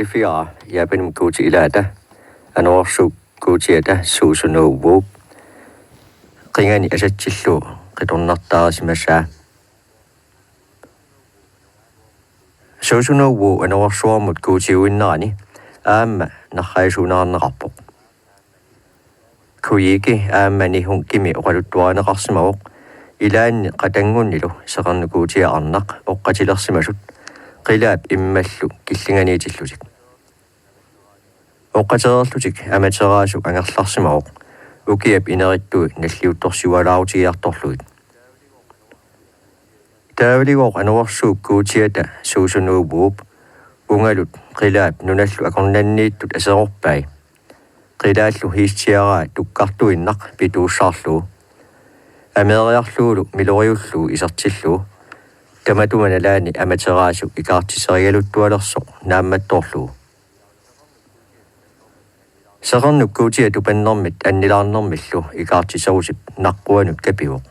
Ifia yapen kuchi ilata anorsu kuchiata suusunuuvuup qingani asatsillu qitornartaarisimassa suusunuuvu anorsuarmut kuchiuinnerani aamma narraisuunaarneqarpoq kuyiki aammani hunkimi oqaluttuaneqarsimaruq ilaanni qatangunnilu seqarnukuutiaarnaq oqqatilersimasut qilaap immallu killinganiitillutik oqqatererlutik amateraasu angerlarsimaruq ukiap inerittu nalliuttorsiwalaarutigiartorluit taavaligoq anuarsuuk kuutiata suusunuuvuup ungalut qilaap nunallu akornanniittut aserorpai qilaallu hiistiaraa tukkartuinnaq pituussaarluu ameriarluulu miloriullu isartillu tamatumana amateraasu ikaartiserigaluttualersoq naammattorlu seqarnuk kuutiatu pannermit annilaarnermillu ikaartiserusip naqquanut kapivoq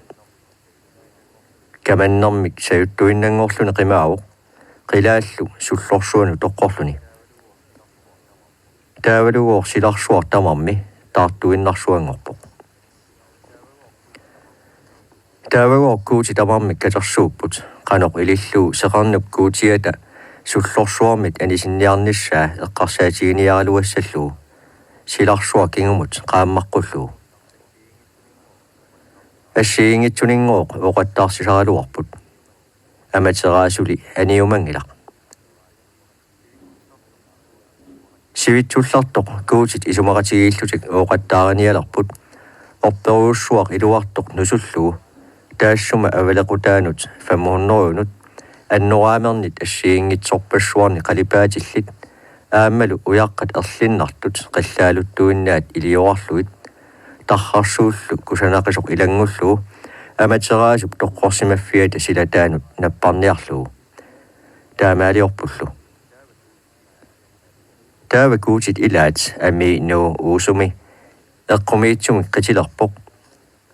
kamannermik sayuttuinnanngorluni qimaavuq qilaallu sullorsuanu toqqorluni taavalugoor silarsuar tamarmi taartuinnarsuangorpoq taavagoor kuuti tamarmik katersuupput qanoq ililluu seqarnuk kuutiata sullorsuarmit anisinniarnissaa eqqarsaatigiниаралуассаллуу silarsua kingumut qaammaqqullu ассиингитсунингооq oqattaarsisaluarput amateraasuli aniumangilaq sivitsullartoq kuutit isumaqatigииллутик oqattaaranialerput orperuussuaq iluartoq nusulluu taassuma avalequtaanut fammuunnerunut annoraamernit assiingitsorpassuarni qalipaatillit aammalu uyaqqat erlinnartut qallaaluttuinnaat iliorarluit tarrarsuullu kusanaqisuq ilangullu amateraasup toqqorsimaffiata silataanut napparniarluu taamaaliorpullu taava kuutit ilaat ami nuu uusumi eqqumiitsumi qitilerpoq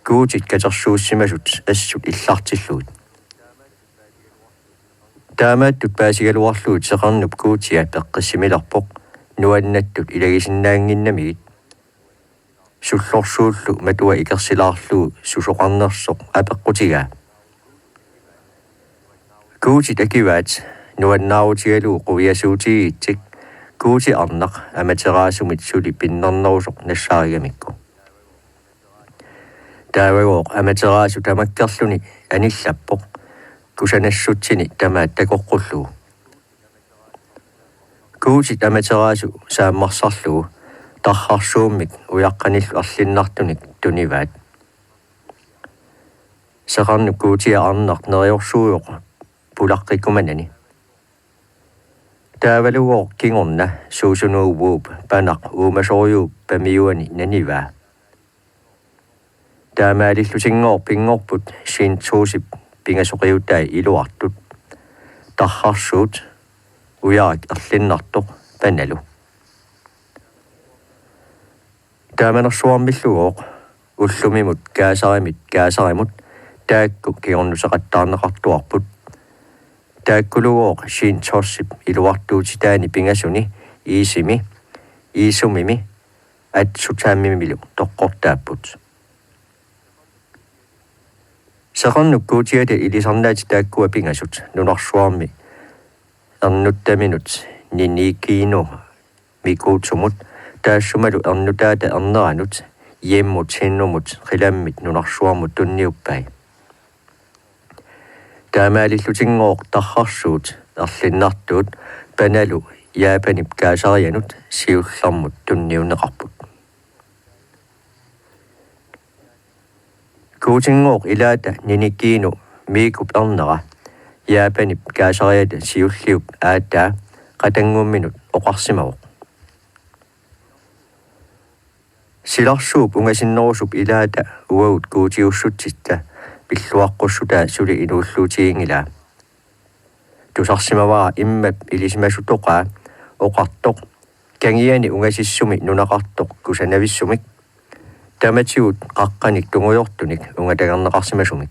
kuutit katersuussimasut assut illartilluut taamaattut paasigaluarluut seqarnup kuutia peqqissimilerpoq nuannattut ilagisinnaanginnamigit sullorsuullu matua ikersilaarluu susoqarnersoq apeqqutigaa kuutit akivaat nuannaarutigaluu quviasuutigiitsik kuuti arnaq amateraasumit suli pinnernerusoq nassaarigamikku taavagooq amateraasu tamakkerluni anillappoq kusanassutsini tamaat takoqqullu kuutit amateraasu saammarsarluu tarrarsuummik uyaqqanillu erlinnartunik tunivaat seqarnuk kuutia arnaq neriorsuujoq pulaqqikkumanani taavalugoq kingorna suusunuuvuup panaq uumasoriup pamiuani nanivaa taamaalillutingoor pingorput siintsuusip pingasoqiutai iluartut tarrarsuut uyaak erlinnartoq panalu taamanersuarmillugoq ullumimut kaasarimut taakku kiornuseqattaarneqartuarput taakkulugoq siintsorsip iluartuutitaani pingasuni iisumimi atsutaammimilu toqqortaapput seqarnuk kuutiata ilisarnaati taakkua pingasut nunarsuarmi ernuttaminut ninikiinu mikuutsumut taassumalu ernutaata erneranut iemmut sinnumut qilammit nunarsuarmut tunniuppai taamaalillutinngooq tarrarsuut erlinnartuut panalu yaapanip kaasarianut siullermut tunniunneqarput kuutinngooq ilaata ninikiinu miikup ernera yaapanip kaasariata siulliup aattaa qatangumminut oqarsimaruq silarsuup ungasinnerusup ilaata uagut kuutiussutsitta pilluaqqussutaa suli inuulluutigiingilaa tusarsimavara immap ilisimassutoqaa oqartoq kangiani ungasissumi nunaqartoq kusanavissumik tamatigut qaqqanik tungujortunik ungatagarneqarsimasumik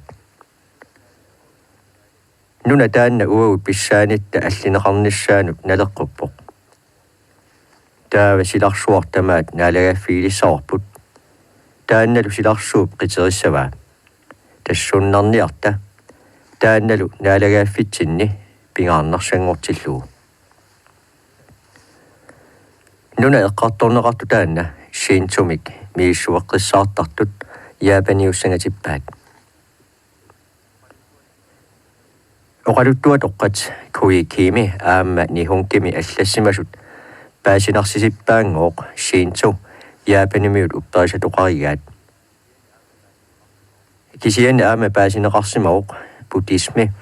nuna taanna uagut pissaanitta allineqarnissaanut naleqquppoq taava silarsuartamaat naalagaffiilissarput taannalu silarsuup qiterissavaa tassunnarniarta taannalu naalagaaffitsinni pingaarnarsangortilluu nuna eqqartorneqartu taanna shiintumik miissueqqissaartartut yaapaniussangatippaat oqaluttua toqqat kuikiimi aamma nihunkimi allassimasut paasinarsissippaaŋngooq shiintu yaapanimiut upparisatoqarigaat kisian aamma paasineqarsimaoq buddhismi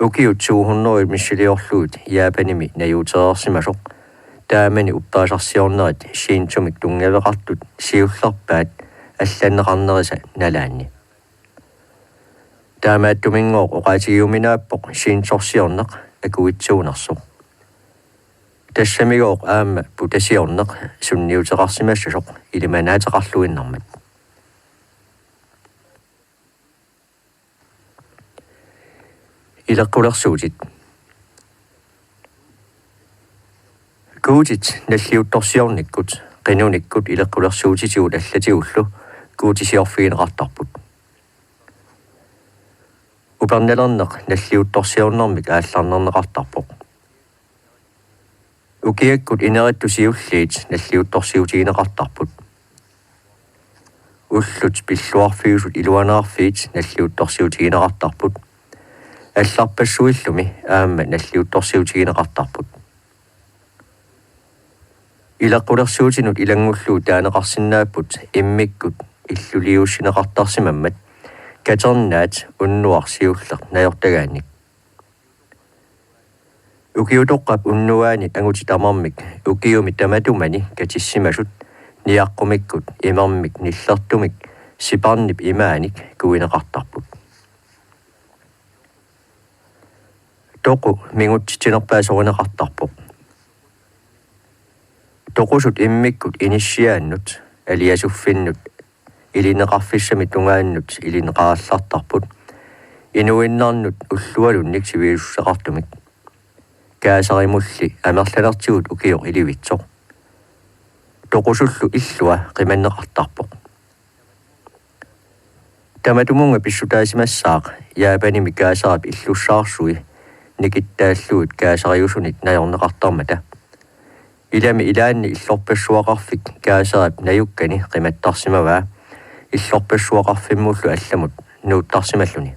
ukiut 200 missiliorluut yaapanimi najuutereersimasoq taamani uppaasarsiornerit shiintumik tungaveqartut siullarpaat алланнеқарнериса налаанни таамааттумингоо оқаатигиуминааппоқ сиинсорсиорнеқ акуитсуунарсоқ тассамигоо аама путасиорнеқ сунниутеқарсимассасоқ илиманаатеқарлуиннармат илеққулерсуутит куутит наллиутторсиорниккут qinуниккут илеққулерсуутитигут аллатигуллу куутисиорфигинеқартарпут упернелернеқ наллиутторсиорнэрмик аалларнернеқартарпоқ укиаккут инериттусиуллиит наллиутторсиутигинеқартарпут уллут пиллуарфигусут илуанаарфиит наллиутторсиутигинеқартарпут алларпассуиллуми аама наллиутторсиутигинеқартарпут илеққулерсуутинут илангуллуу таанеқарсинааппут иммиккут иллулиуссинеқартарсимаммат катернаат уннуарсиуллеқ наёртагааник укиутоққап уннуаани ангутитамармик укиуми таматумани катиссимасут ниаққумиккут имармик ниллертумик сипарнип имааник куинеқартарпут тоқу мигутситинерпаасоринеқартарпоқ тоқусут иммиккут иниссиааннут алиасуффиннут илинеқарфиссами тунгааннут илинеқараллартарпут инуиннарнут уллуалунник сивиуссеқартумик каасаримулли амерланертигут укиоқ иливитсоқ тоқусуллу иллуа қиманнеқартарпоқ таматумунга писсутаасимассаақ яапаними каасарап иллуссаарсуи никиттааллуут каасариусунит наёрнеқартармата илами илаанни иллорпассуақарфик каасерап наюккани қиматтарсимаваа иллорпассуақарфиммуллу алламут нууттарсималлуни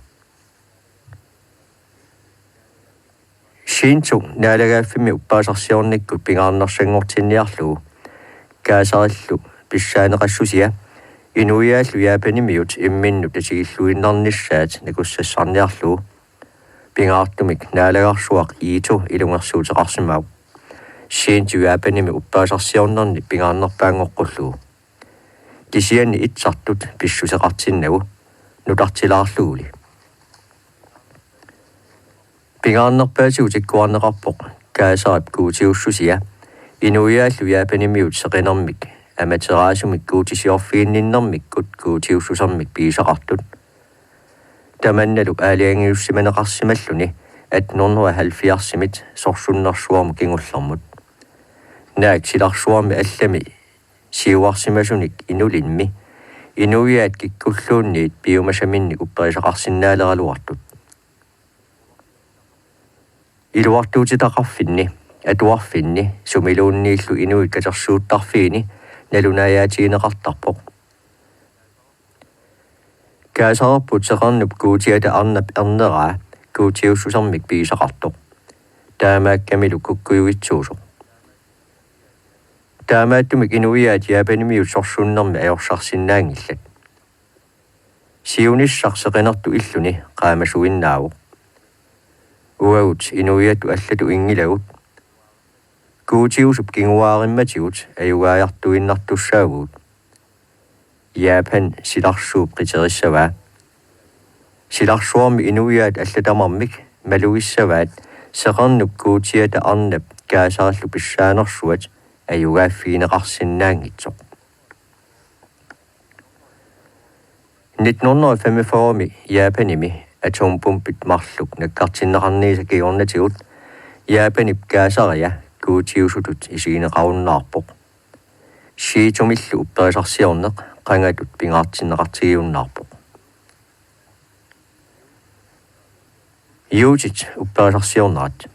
шинту наалагааффими уппаасарсиорниккут пингаарнарсангортинниарлугу каасариллу писсаанеқассусиа инуиааллу яапанимиут имминну татигиллуиннарниссаат накуссассарниарлугу пингаартумик наалагаарсуақ ииту илунгерсуутеқарсимау сиинту яапаними уппаасарсиорнерни пингаарнерпаангоққуллугу кисианни итсартут писсусеқартиннагу нутартилаарлугули пингаарнерпаатигу тиккуарнеқарпоқ каасарап куутиуссусиа инуиааллу яапанимиут сеқинермик аматераасумик куутисиорфиинниннэрмиккут куутиуссусармик пиисақартут таманналу аалиангиуссиманеқарсималлуни 1870-симит сорсуннэрсуарму кингуллэрмут наак силарсуарми аллами сиуарсимасуник инулинми инуиаат киккуллуунниит биумасаминни упперисақарсинаалералуартут илуартуутитақарфинни атуарфинни сумилууннииллу инуит катерсууттарфиини налунааяатигинеқартарпоқ каасарпут сеқарнуп куутиата арнап эрнераа куутиуссусармик пиисақартоқ таамааккамилу куккуйуитсуусоқ таамааттумик инуиаат яапанимиут сорсууннэрми аёрсарсинаангиллат сиуниссар сеқинерту иллуни qaamasuinnaавоқ уаут инуиату аллату ингилагут куутиусуп кингуааримматигут аюгааяартуиннартуссаагуут яапан силарсууп қитериссаваа силарсуарми инуиаат аллатамармик малуиссаваат сеқарнук куутиата арнап каасараллу писсаанерсуат аюгааффиинеқарсинаангитсоқ 1945 яапаними атомпумпит марлук наккартиннеқарнииса кигорнатигут яапанип каасария куутиусутут исигинеқаруннаарпоқ Siitumillu upperisarsiorneq qangatut pingaartinneqartigiunnaarpoq. Yuutit upperisarsiornerat.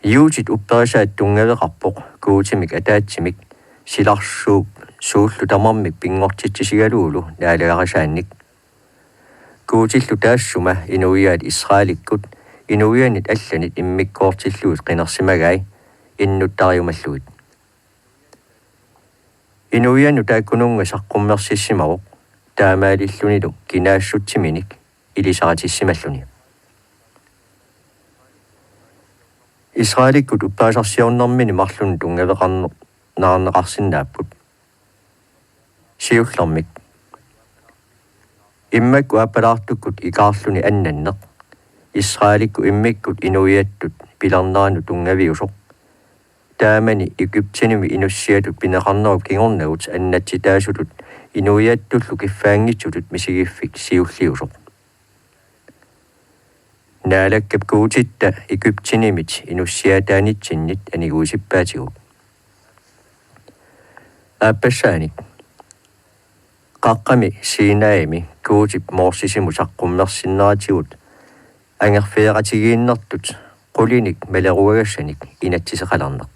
Yuutit upperisaat tungaveqarpoq kuutimik ataatsimik silarsuup suullu tamarmik pingortitsisigaluulu naalagarisaannik. Kuutillu taassuma inuiaat Israelikkut inuianit allanit immikkoortilluut qinersimagai innuttariumalluit. Inuianu taakkununga saqqummersissimaruq taamaalillunilu kinaassutiminik ilisaratissimalлuni. Israelikkut uppaasarsiornermini marlun tungaveqarnaarneqarsinnaapput. Siullermik. Immakku appalaartukkut ikaarluni annanneq. Israelikku immikkut inuiattut pilarnaanu tungaviusoq. Taamani Egyptinimi inussiatut pineqarnerup kingornagut annatsitaasutut inuiattullu kiffaangitsutut misigiffik siulliusoq. Naalakkap kuutitta Egyptinimit inussiataanitsinnit aniguusippaatigut. Aappasaanik. Qaqqami Siinaimi kuutip moorsisimu saqqummersinneratigut angerfeeratigiinnertut qulinik maleruagassanik inatsiseqalarneq.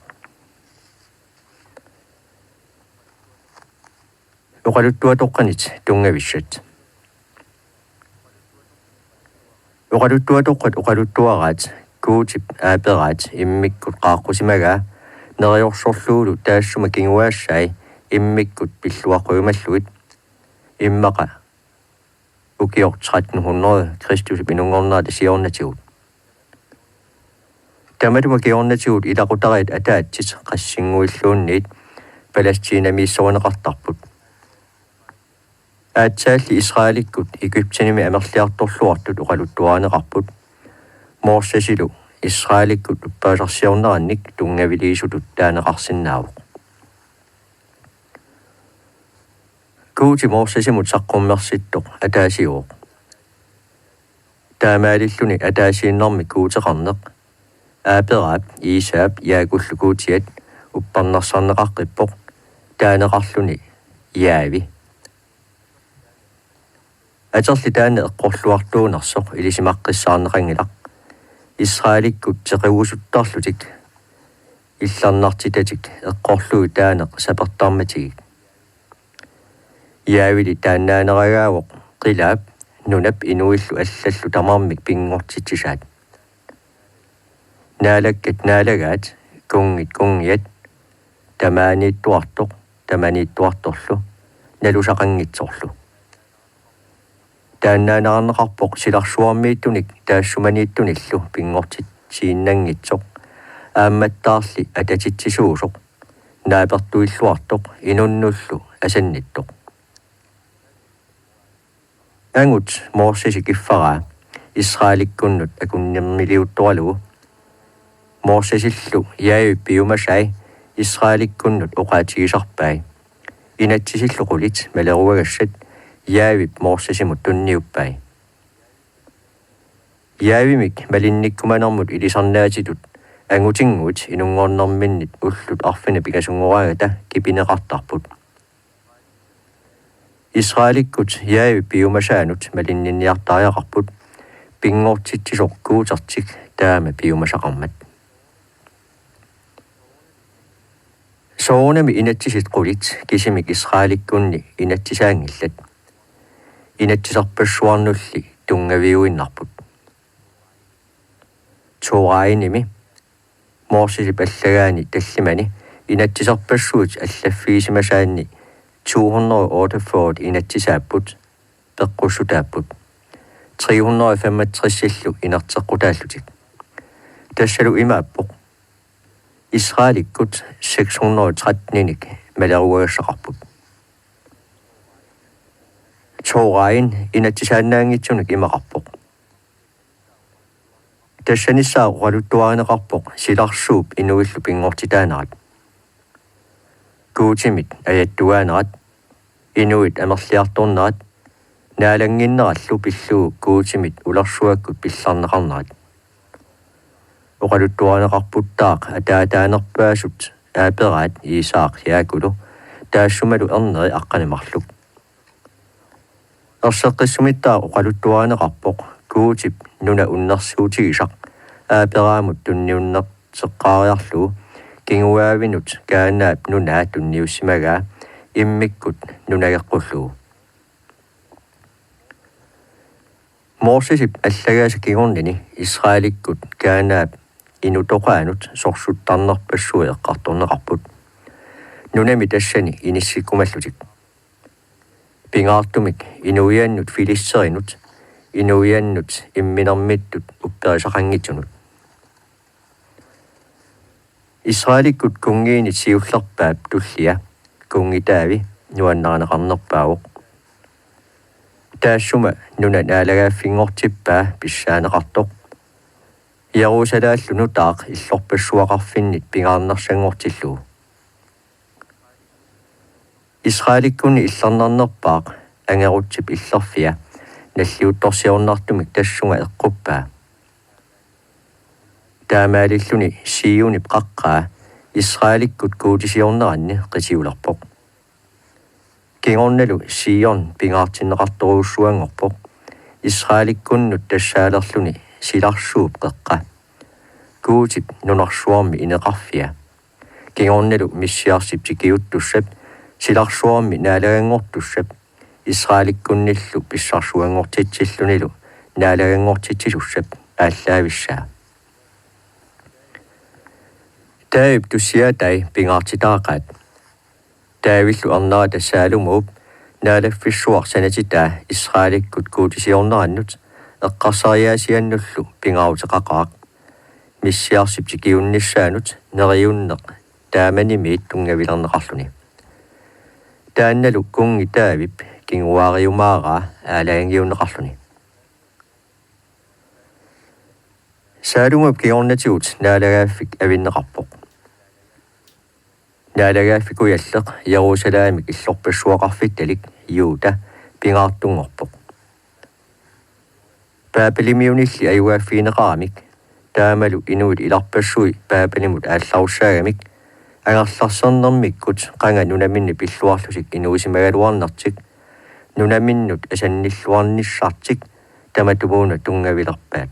Uqaluttuatoqqanit tungavissat. Uqaluttuatoqqat uqaluttuaraat kuutip aaperaat immikkut qaaqqusimagaa neriorsorluulu taassuma kinguaassai immikkut pilluaqquimalluit immaqa ukiort 1300 Kristus pinungornaat siornatigut. Tamatuma kiornatigut ilaqutarit ataatsit qassinguilluunniit Palastina miissoneqartarput. Aatsaалли Israelikkut Egyptinimi amerliartorluartut uqaluttuaaneqarput. Moorsasilu Israelikkut uppaasarsiornerannik tungaviliisutut taaneqarsinnaavuq. Kuuti moorsasimut saqqummersittoq ataasiuoq. Taamaalilluni ataasiinnermi kuuteqarneq. Aaperaap Isaap yaakullukuutiat upparnersarneqaqqippoq taaneqarluni yaavi. Aterli taane eqqorluartuunersoq ilisimaqqissaarneqangilaq. Israelikkut teqiusuttarlutik illarnartitatik eqqorluu taaneq sapertarmatigik. Yaavili taannaaneragaawoq qilaap nunap inuillu allallu tamarmik pingortitsisaat. Naalakkat naalagaat kungit kungiat tamaaniittuartorlu nalusaqangitsorlu. Taannaanerarneqarpoq silarsuarmiittunik taassumaniittunillu pingortitsiinnangitsoq aammattaarli atatitsisuusoq naapertuilluartoq inunnullu asannittoq. Angut moorsisi kiffaraa Israelikkunnut akunnermiliuttoralugu moorsasillu yaayuppiumasai Israelikkunnut uqaatigisarpai inatsisilluqulit maleruagassat yaavip moorsasimut tunniuppai. Yaavimik malinnikkumanermut ilisarnaatitut angutinguut inungoornerminnit ullut arfina pikasunguraagata kipineqartarput. Israelikkut yaavippiumasaanut malinninniartaajaqarput pingortitsisoq kuutertik taama piumasaqarmat. Soonami inatsisit qulit kisimik Israelikkunni inatsisaangillat. Inatsisarpassuarnulli tungaviuinnarput. Toorainimi moorsisip allagaani tallimani inatsisarpassuut allaffiisimasaanni 248 inatsisaapput peqqusutaapput 365 inerteqqutaallutik. Tassalu imaappoq Israelikkut 613 maleruagassaqarput. Toorain inatsisaannaangitsunik imaqarpoq. Tassanissaa uqaluttuaaneqarpoq silarsuup inuillu pingortitaanerat. Kuutimit ajattuaanerat inuit amerliartornerat naalanginnerallu pilluu kuutimit ulersuakkut pillarneqarnerat. Uqaluttuaaneqarputtaaq ataataanerpaasut aaperaat iisaaqsiaakulu taassumalu erneri aqqanimarluk erseqqissumittaa oqaluttuaneqarpoq kuutip nuna unnersuutigisaq aaperaamut tunniunnerteqqaariarlu kinguaavinut kaanaap nunaat tunniussimagaa immikkut nunageqqullu Morsisip allagaasa kigornini Israelikkut kaanaap inutoqaanut sorsuttarnerpassuи eqqartorneqarput nunami tassani inissikkumallutik pingaartumik inuiannut filisserinut inuiannut imminermittut upperisaqangitunut Israelikkut kungiinit siullerpaap tullia kungitaavi nuannaraneqarnerpaawoq taassuma nuna naalagaaffingortippaa pissaaneqartoq Jerusalaallu nutaaq illorpassuaqarfinnit pingaarnersangortillu Israelikkunni illarnernerpaaq angerutsip illerfia nalliuttorsiornartumik tassunga eqquppaa taamaalilluni siuni qaqqaa Israelikkut kuutisiorneranni qisiulerpoq kingornalu Sion pingaartinneqartoruussuangorpoq Israelikkunnut tassaalerluni silarsuup qeqqa kuutip nunarsuarmi ineqarfia kingornalu missiarsip tikiuttussap silarsuarmi naalagangortussap Israelikkunnillu pissarsuangortitsillunilu naalagangortitsilussap ааllaависсаа таиб туссиатай пингаартитаақаат таавиллу арнаата саалумууп наалаффиссуар санатитаа Israelikкут куутисиорнераннут эққарсариаасианнуллу пингаутеқақаақ миссиарсип тикиунниссаанут нериуннеқ тааманимиит тунгавилернеқарлуни таанналу кунги таавип кингуариумаараа аалаагиуннеқарлуни саалумуп киорнатигут наалагааффик авиннеқарпоқ наалагааффикуяллеқ Ерусалаамик иллорпассуақарфитталик юута пингаартунгорпоқ паапалимиунилли аюааффиинеқарамик таамалу инуит иларпассуи паапалимут аалларуссаагамик агерларсернэрмиккут қанга нунаминни пиллуарлусик инуисимагалуарнартик нунаминнут асанниллуарниссартик таматумууна тунгавилерпаат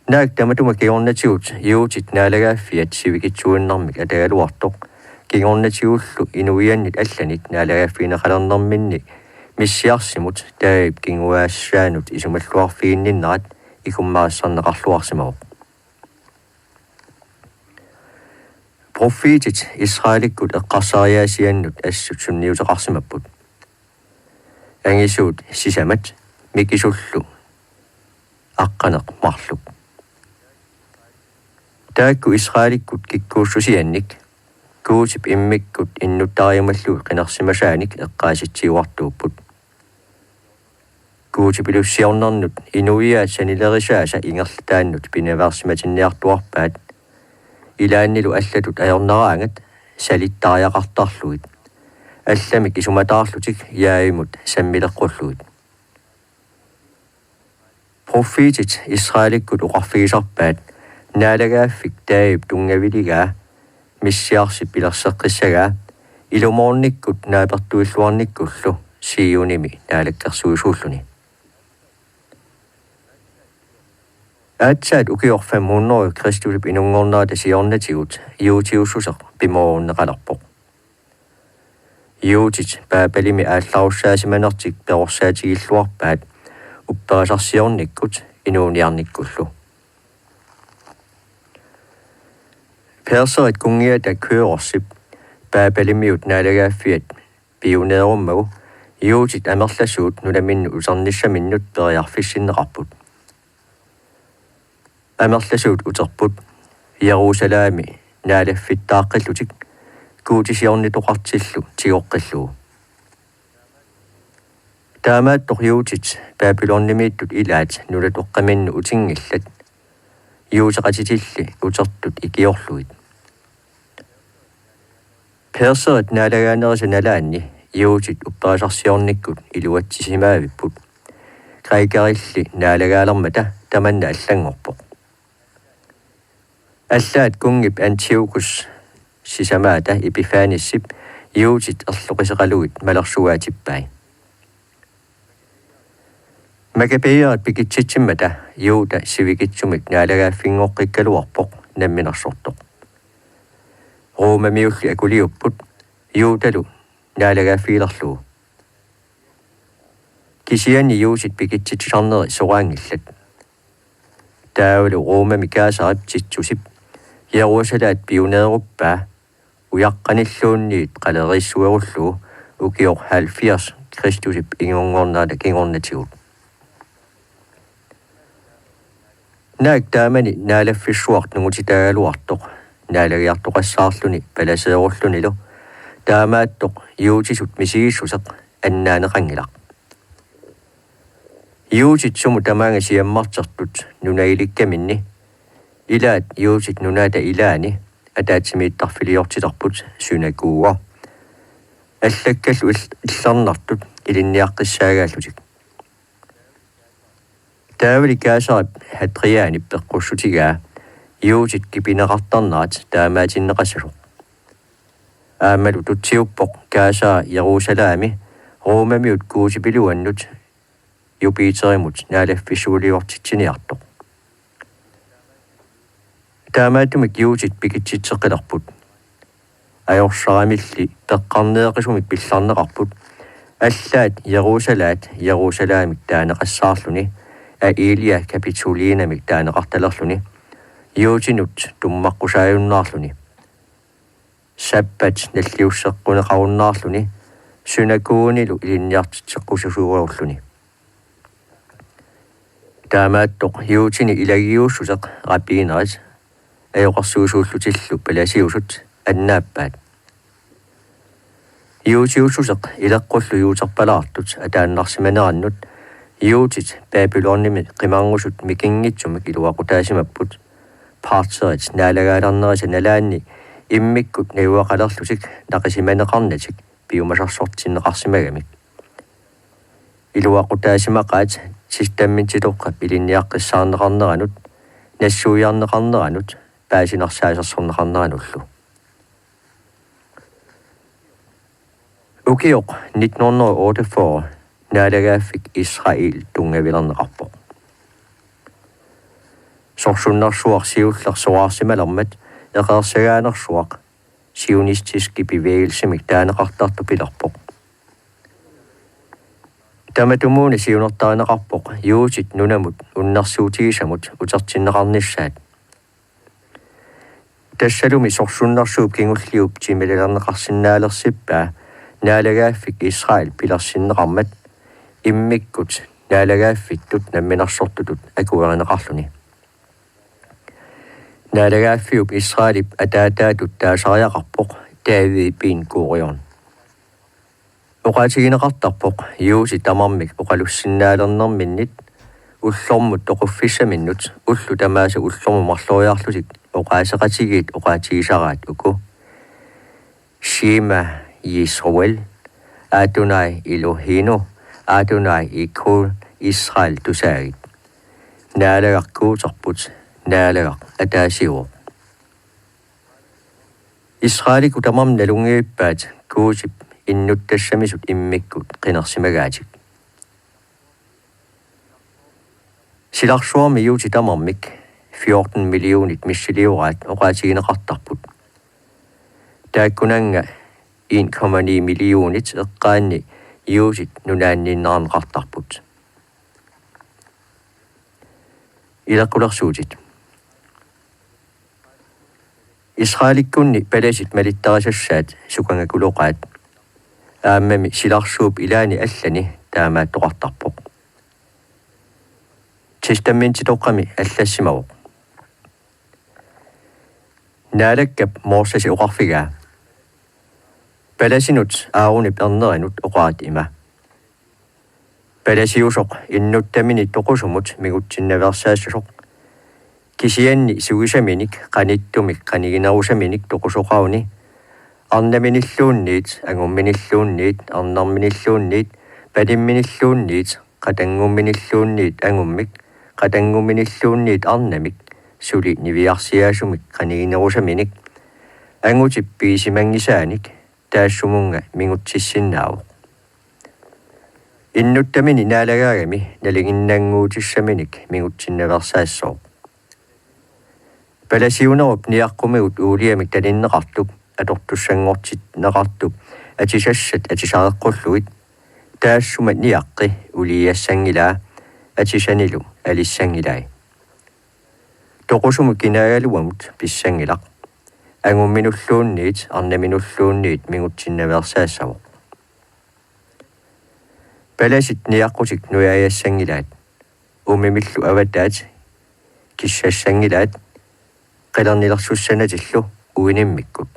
наак таматума киорнатигут юутит наалагааффиат сивикитсуиннармик атагалуартоқ кигорнатигуллу инуианнит алланит наалагааффиинеқалернэрминни миссиарсимут таиб кингуаассаанут исумаллуарфиинниннерат икуммаассарнеқарлуарсимавоқ профитит Israelikкут эққарсариаасианнут ассут сунниутеқарсимаппут ангисуут сисамат микисуллу аққанеқ марлук таакку Israelikкут киккууссусианник kuutip immikkut innuttariumallu qinarsimasaanik eqqaasittiuartuupput kuutipilussiornernut inuiaat sanilerisaasa ingerlataannut pinavarsimatinniartuarpaat ilaannilu allatut ajorneraangat salittariaqartarluit allamik isumataarlutik yaayimut sammileqqulluit profitit Israelikkut uqarfigisarpaat naalagaaffik taib tungaviligaa missiarsip pilerseqqissagaa ilumornikkut naapertuilluarnikkullu siunimi naalakkersuisuulluni aatsaat ukiorfammuunneru kristulip inungornaata siornatigut yuutiussuseq pimoorunneqalerpoq yuutit paapalimi aallarussaasimanertik perorsaatigilluarpaat upperasarsiornikkut inuuniarnikkullu Perserit kungiata køorsip paapalimiut naalagaaffiat piuneerummagu yuutit amerlasuut nulaminnu usernissaminut periarfissinneqarput amerlasuut uterput Jerusalaami naalaffitaaqqillutik kuutisiornitoqartillu tigoqqilluu taamaattoq yuutit paapilornimiittut ilaat nulatoqqaminnu utingillat yuuteqatitilli utertut ikiorluit Perserit naalagaanerisanaalaanni yuutit upperasarsiornikkut iluatsisimaavipпут kaikarilli naalagaalermata tamanna allangorpoq Allaat kungip Antiochus sisamata Epiphanissip iutit erluqisaqaluit malersuaatippai. Makapeyaat pikitsitsimata iuta sivikitsumik naalagaaffingoqqikkaluarpoq namminersortoq. Roomamiulli akuliupput iutalu naalagaaffiilerlugu. Kisiani iutit pikitsitsarneri soraangillat. Taavulu roomami kaasarip titsusip Jerusalaat pioneeruppaa ujaqqanilluunniit qalerissuerullugu ukior 70 Kristusip ingungornaata kingornatigut. Naak taamani naalaffissuartnungutitaaluartoq naalagiartoqassaarluni palaseerullunilu taamaattoq iutisut misigissuseq annaaneqangilaq. Iutit sumu tamaanga siammartertut nunailikkaminni ilaat iutit nunaata ilaani ataatsimiittarfiliortitarput sunakuuga. Allakkallu illarnartut ilinniaqqissaagaallutik. Taavali kaasarip hatriaani peqqussutigaa iutit kipineqartarnaat taamaatinneqassuq. Aamalu tutsiuppoq kaasaa Jerusalaami roomamiut kuusipiluannut Jupiterimut naalaffissuuliortitsiniartoq. Taamaatumik iutit pikitsitseqqilarput. Ajorsaramilli peqqarneeqisumik pillarneqarput. Allaat Jerusalaamik taaneqassaarluni Aelia Capitolinamik taaneqartalerluni iutinut tummaqqusaajunnаарluni. Sabbat nalliusseqquneqarunnaarluni sunakuunilu ilinniartitseqqususuurulluni. Taamaattoq iutini ilagiussuseq rapiinerit ajoqarsuusuullutillu palasiusut annaappaat. Iutiussuseq ileqqullu iuterpalaartut ataannarsimanerannut iutit Babylonimi qimaangusut mikingitsumik iluaqutaasimapput parterit naalagaalarnerisa nalaanni immikkut neuaqalerlutik naqisimaneqarnatik piumasarsortinneqarsimagamik. Iluaqutaasimaqaat sistammintitorqa ilinniaqqissaarneqarneranut nassuujarneqarneranut paasinarsaasarsorneqarneranullu. Ukioq 1948 naalagaaffik Israel tungavilerneqarpoq. Sorsunnarsuaq siullersoraarsimalermat eqeersagaanersuaq sionistiski bevægelsemik taaneqartartu pilerpoq. Tamatumuuni siunertaaneqarpoq iutit nunamut unnersuutigisamut utertinneqarnissaat. Tassalumi sorsunnarsuup kingulliup timilalerneqarsinnaalersippaa naalagaaffik Israel pilersinneqarmat immikkut naalagaaffittut namminarsortutut akuerineqarluni. Naalagaaffiup Israelip ataataatut taasariaqarpoq taavi piin kuuriorn. Oqaatigineqartarpoq iusi tamarmik oqalussinnaalernerminnit ullormut toquffissaminnut ullu tamaasa ullormumarluoriarlutik oqaaseqatigiit oqaatigisaraat uku. Shema Yisrael Adonai Eloheinu Adonai Ekol Israel tusaagit. Naalagaqkuuterput naalagaq ataasiuoq. Israelik utamam nalungiippaat kuusip innuttassamisut immikkut qinersimagaatik. Silarsuarmi iuti tamarmik 14 millionit missiliuraat oqaatigineqartarput. Taakkunanga 1,9 millionit eqqaanni iutit nunaanninnaarneqartarput. Ilaqulersuutit. Israelikkunni palasit malittarasassaat sukangakuloqaat aammami silarsuup ilaani allani taamaattoqartarpoq. Testamentitoqqami allassimavuq. Naalakkap moorsasi oqarfigaa. Palasinut aarunip ernerinut oqaat ima. Palasiusoq innuttamini toqusumut migutsinnaversaassusoq. Kisianni sugisaminik qanittumik qaniginerusaminik toqusoqauni arnaminilluunniit angumminilluunniit arnarminilluunniit palimminilluunniit qatangumminilluunniit angummik qatangumminilluunniit arnamik suli niviarsiaasumik qaniginerusaminik angutippiisimanggisaanik taassumunga minguttissinnaavoq innuttamini naalagaagami nalinginnanguutissaminik mingutsinnaversaassooq palasiunerup niaqqummigut uuliamik taninneqartup atortussangortit neqartup atisassat atisareqqulluit taassumat niaqqi uliassangilaa atisanilu alissangilai toqusumuk kinaaluamut pissangilaq angumminulluunniit arnaminulluunniit mingutsinnaversaassavoq palasit niaqqutik nuyaayassangilaat umimillu avataat kissassangilaat qalernilersussannatillu uinimmikkut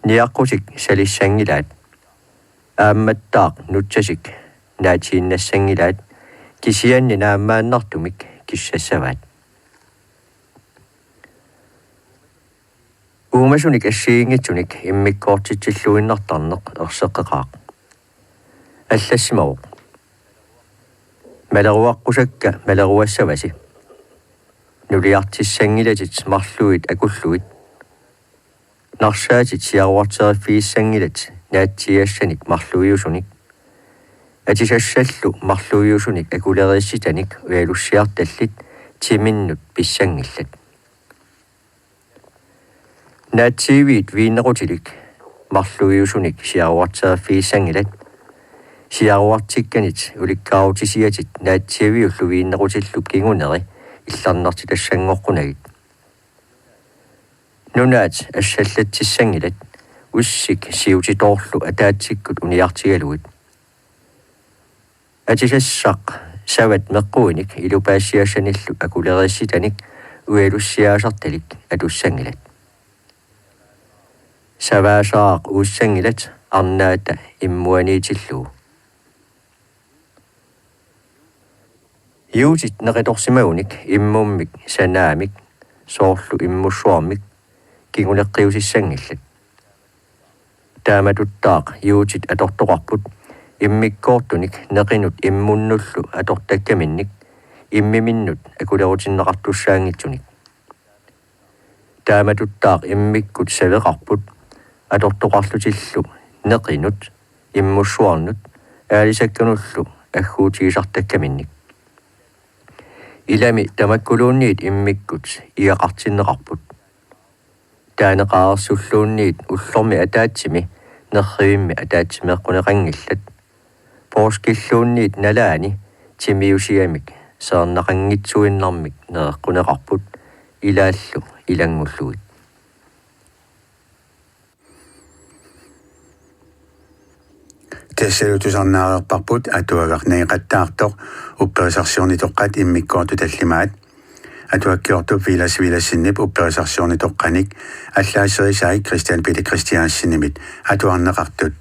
niaqqutik salissangilaat aammattaaq nutsasik naatiinnassangilaat kisianni naammaannartumik kissassavaat uumasunik assiingitsunik immikkoortitsilluinnartarneq erseqqeqaaq аллассимавоқ малеруаққусакка малеруассаваси нулиартиссангилатит марлуит акуллуит нарсаатит сиаруартериффииссангилат наатсиассаник марлуиусуник атисассаллу марлуиусуник акулерисситаник уялуссиарталлит тиминнут писсангиллат наатсиивит вииннерутилик марлуиусуник сиаруартериффииссангилат сиаруартикканит уликкаарутисиатит наатсиавиуллу вииннерутиллуп кигунери илларнарти тассангоққунагит нунаат ассаллатсиссангилат уссик сиутиторлу атаатсиккут униартигалуит атисассақ сават меққуиник илупаассиассаниллу акулерисситаник уялуссиаасарталик атуссангилат саваасаақ uussangилат арнаата иммуаниитиллуу юутит неқиторсимагуник иммуммик санаамик соорлу иммуссуармик кигулеққиусиссангиллат тааматуттаақ юутит атортоқарпут иммиккоортуник неқинут иммуннуллу атортаккаминник иммиминнут акулерутиннеқартуссаангитсуник тааматуттаақ иммиккут савеқарпут атортоқарлутиллу неқинут иммуссуарнут аалисаккануллу аггуутигисартаккаминник илами тамаккулуунниит иммиккут иақартиннеқарпут таанеқаарсуллуунниит уллорми атаатсими нерривимми атаатсимеэққунеқангиллат поорскиллуунниит налаани тимиусиамик саарнақангитсуиннармик неэққунеқарпут илааллу илангуллуит тассалутусарнаареерпарпут атуагарнеэқаттаартоқ упперисарсиорнитоққат иммиккоорту таллимаат атуаккиортуп вилассиннип упперисарсиорнитоққаник аллаассерисаик Кристиан Пили Кристиаассинимит атуарнеқартут